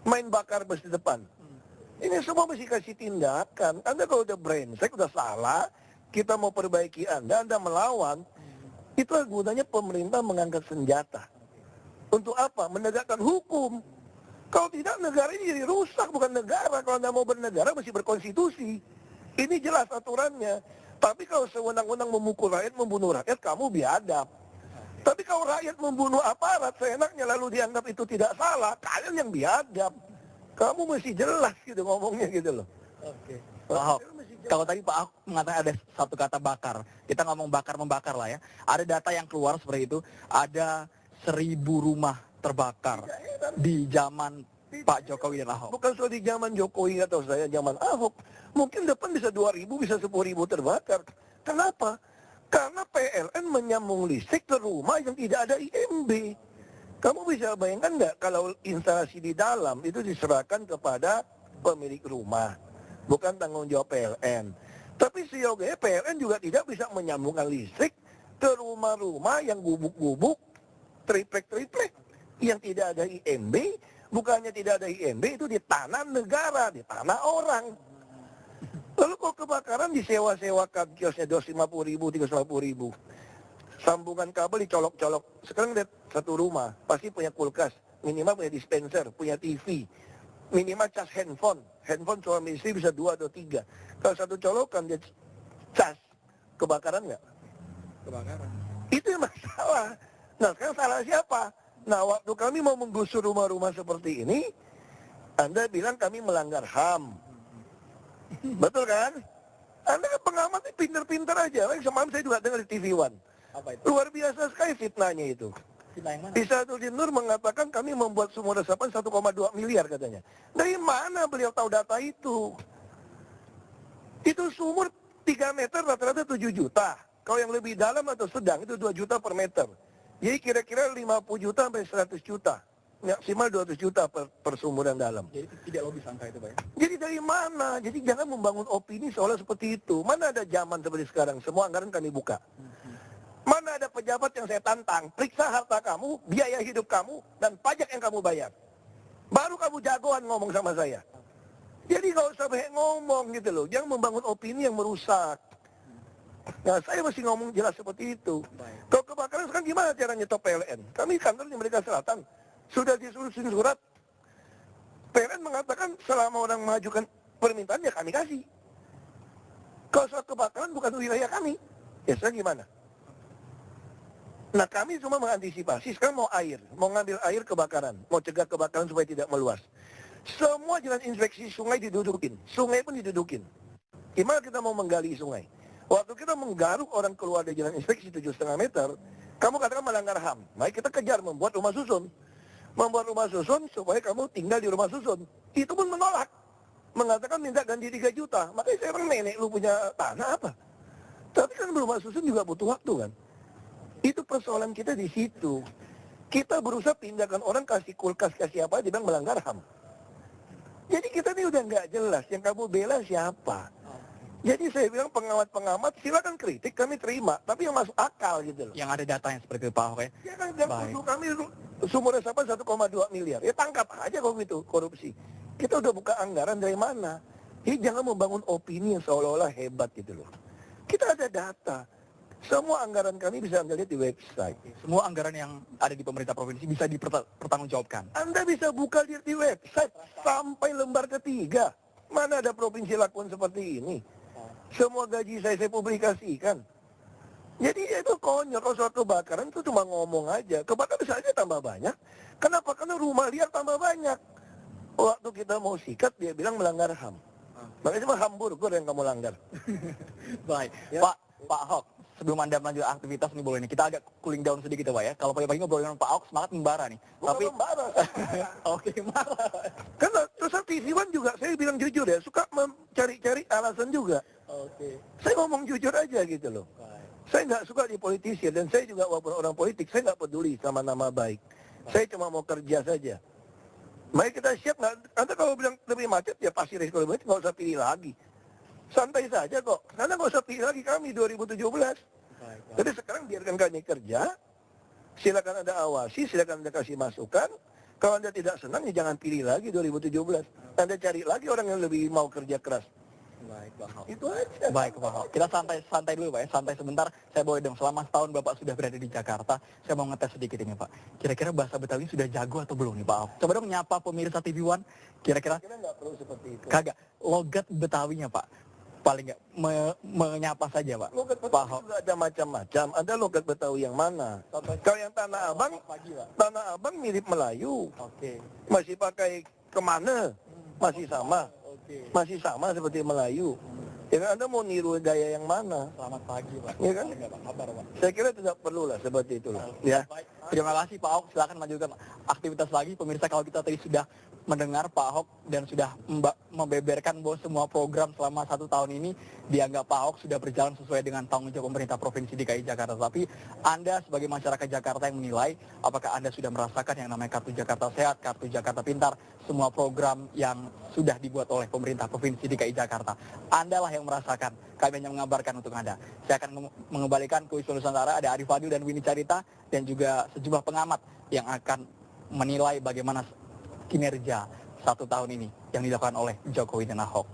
main bakar bus di depan. Ini semua mesti kasih tindakan. Anda kalau udah brengsek, udah salah, kita mau perbaiki Anda melawan, itu gunanya pemerintah mengangkat senjata. Untuk apa? Menegakkan hukum. Kalau tidak, negara ini jadi rusak, bukan negara. Kalau Anda mau bernegara, mesti berkonstitusi. Ini jelas aturannya. Tapi kalau sewenang-wenang memukul rakyat, membunuh rakyat, kamu biadab. Tapi kalau rakyat membunuh aparat, seenaknya lalu dianggap itu tidak salah, kalian yang biadab. Kamu mesti jelas gitu ngomongnya gitu loh. Oke. Pak Ahok, kalau tadi Pak Ahok mengatakan ada satu kata bakar, kita ngomong bakar-membakar lah ya. Ada data yang keluar seperti itu, ada 1.000 rumah terbakar di zaman Pak Jokowi dan Ahok. Bukan soal di zaman Jokowi atau saya zaman Ahok. Mungkin depan bisa 2.000, bisa 10.000 terbakar. Kenapa? Karena PLN menyambung listrik ke rumah yang tidak ada IMB. Kamu bisa bayangkan nggak kalau instalasi di dalam itu diserahkan kepada pemilik rumah, bukan tanggung jawab PLN. Tapi seyogianya PLN juga tidak bisa menyambungkan listrik ke rumah-rumah yang gubuk-gubuk, triplek-triplek, yang tidak ada IMB. Bukannya tidak ada IMB, itu di tanah negara, di tanah orang. Lalu kok kebakaran disewa-sewakan kiosnya 250.000, 350.000. Sambungan kabel dicolok-colok. Sekarang lihat satu rumah, pasti punya kulkas, minimal punya dispenser, punya TV, minimal cas handphone. Handphone suami istri bisa 2 atau 3. Kalau satu colokan dia cas, kebakaran nggak? Kebakaran. Itu yang masalah. Nah sekarang salah siapa? Nah waktu kami mau menggusur rumah-rumah seperti ini, Anda bilang kami melanggar HAM. Betul kan? Anda kan pengamat pinter-pinter aja. Semalam saya juga dengar di TV One. Apa itu? Luar biasa sekali fitnahnya itu. Fitnah yang mana? Isaduddin Nur mengatakan kami membuat sumur resapan 1,2 miliar katanya. Dari mana beliau tahu data itu? Itu sumur 3 meter rata-rata 7 juta. Kalau yang lebih dalam atau sedang itu 2 juta per meter. Jadi kira-kira 50 juta sampai 100 juta. Maksimal 200 juta per sumur yang dalam. Jadi tidak logis angka itu Pak ya? Jadi dari mana? Jadi jangan membangun opini seolah seperti itu. Mana ada zaman seperti sekarang, semua anggaran kami buka. Mana ada pejabat yang saya tantang, periksa harta kamu, biaya hidup kamu, dan pajak yang kamu bayar. Baru kamu jagoan ngomong sama saya. Jadi nggak usah banyak ngomong gitu loh, jangan membangun opini yang merusak. Nah saya masih ngomong jelas seperti itu. Kalau kebakaran sekarang gimana cara nyetop PLN? Kami kantor di Merdeka Selatan, sudah disusun surat. PLN mengatakan selama orang mengajukan permintaan ya kami kasih. Kalau soal kebakaran bukan wilayah kami, ya saya gimana? Nah kami cuma mengantisipasi, sekarang mau air, mau ngambil air kebakaran, mau cegah kebakaran supaya tidak meluas. Semua jalan inspeksi sungai didudukin, sungai pun didudukin. Gimana kita mau menggali sungai? Waktu kita menggaruk orang keluar dari jalan inspeksi 7,5 meter, kamu katakan melanggar HAM. Baik kita kejar membuat rumah susun. Membuat rumah susun supaya kamu tinggal di rumah susun. Itu pun menolak. Mengatakan minta ganti 3 juta. Makanya saya orang nenek lu punya tanah apa? Tapi kan rumah susun juga butuh waktu kan. Itu persoalan kita di situ. Kita berusaha pindahkan orang kasih kulkas, kasih apa, dia bilang melanggar HAM. Jadi kita ini udah nggak jelas, yang kamu bela siapa. Jadi saya bilang pengamat-pengamat, silakan kritik, kami terima. Tapi yang masuk akal gitu loh. Yang ada datanya seperti itu Pak Ahok ya? Ya kan, yang tuduh kami sumur resapan 1,2 miliar. Ya tangkap aja kalau gitu, korupsi. Kita udah buka anggaran dari mana. Jadi jangan membangun opini yang seolah-olah hebat gitu loh. Kita ada data. Semua anggaran kami bisa Anda lihat di website. Semua anggaran yang ada di pemerintah provinsi bisa dipertanggungjawabkan. Anda bisa buka lihat di website sampai lembar ketiga. Mana ada provinsi lakukan seperti ini? Semua gaji saya publikasikan. Jadi itu konyol. Kalau soal kebakaran itu cuma ngomong aja. Kebakaran saja tambah banyak. Kenapa? Karena rumah liar tambah banyak. Waktu kita mau sikat dia bilang melanggar HAM. Makanya cuma hamburger yang kamu langgar. Baik. Ya. Pak Ahok, sebelum Anda melanjutkan aktivitas nih boleh nih, kita agak cooling down sedikit ya Pak ya. Kalau pagi-pagi ngobrol dengan Pak Ahok semangat membara nih. Bukan membara. Oke, marah. Karena terus TV One juga saya bilang jujur ya, suka mencari-cari alasan juga. Oke. Saya ngomong jujur aja gitu loh. Saya nggak suka di politisi dan saya juga walaupun orang politik, saya nggak peduli sama nama baik. Saya cuma mau kerja saja. Mari kita siap nggak? Anda kalau bilang lebih macet ya pasti resiko lebih macet, nggak usah pilih lagi. Santai saja kok. Karena nggak usah pilih lagi kami 2017. Jadi sekarang biarkan kami kerja. Silakan Anda awasi, silakan Anda kasih masukan. Kalau Anda tidak senang, ya jangan pilih lagi 2017. Anda cari lagi orang yang lebih mau kerja keras. Baik, Pak Ahok. Itu aja. Baik, Pak Ahok. Kita santai dulu, Pak ya. Santai sebentar. Saya boleh dong, selama setahun Bapak sudah berada di Jakarta, saya mau ngetes sedikit ini, Pak. Kira-kira bahasa Betawi sudah jago atau belum nih, Pak Ahok? Coba dong nyapa pemirsa TV One. Kira-kira Kira nggak perlu seperti itu. kagak logat Betawinya, Pak. Paling nggak menyapa saja, Pak. Logat Pak Betawi Ahok. juga ada macam-macam. Ada logat Betawi yang mana? Kalau yang Tanah Abang, Pagi, Pak. Tanah Abang mirip Melayu. Oke. Masih pakai kemana? Masih sama. Oke. Masih sama seperti Melayu. Ya kan Anda mau niru gaya yang mana? Selamat pagi, Pak. Iya kan? Paling nggak, Pak. Kabar, Pak. Saya kira tidak perlu lah seperti itulah. Ya. Baik. Terima kasih Pak Ahok. Silakan lanjutkan aktivitas lagi. Pemirsa, kalau kita tadi sudah mendengar Pak Ahok dan sudah membeberkan bahwa semua program selama 1 tahun ini dianggap Pak Ahok sudah berjalan sesuai dengan tanggung jawab pemerintah Provinsi DKI Jakarta. Tapi Anda sebagai masyarakat Jakarta yang menilai apakah Anda sudah merasakan yang namanya Kartu Jakarta Sehat, Kartu Jakarta Pintar, semua program yang sudah dibuat oleh pemerintah Provinsi DKI Jakarta. Anda lah yang merasakan. Kami hanya mengabarkan untuk Anda. Saya akan mengembalikan ke Wisnu Nusantara. Ada Arif Fadil dan Winnie Carita dan juga sejumlah pengamat yang akan menilai bagaimana kinerja 1 tahun ini yang dilakukan oleh Jokowi dan Ahok.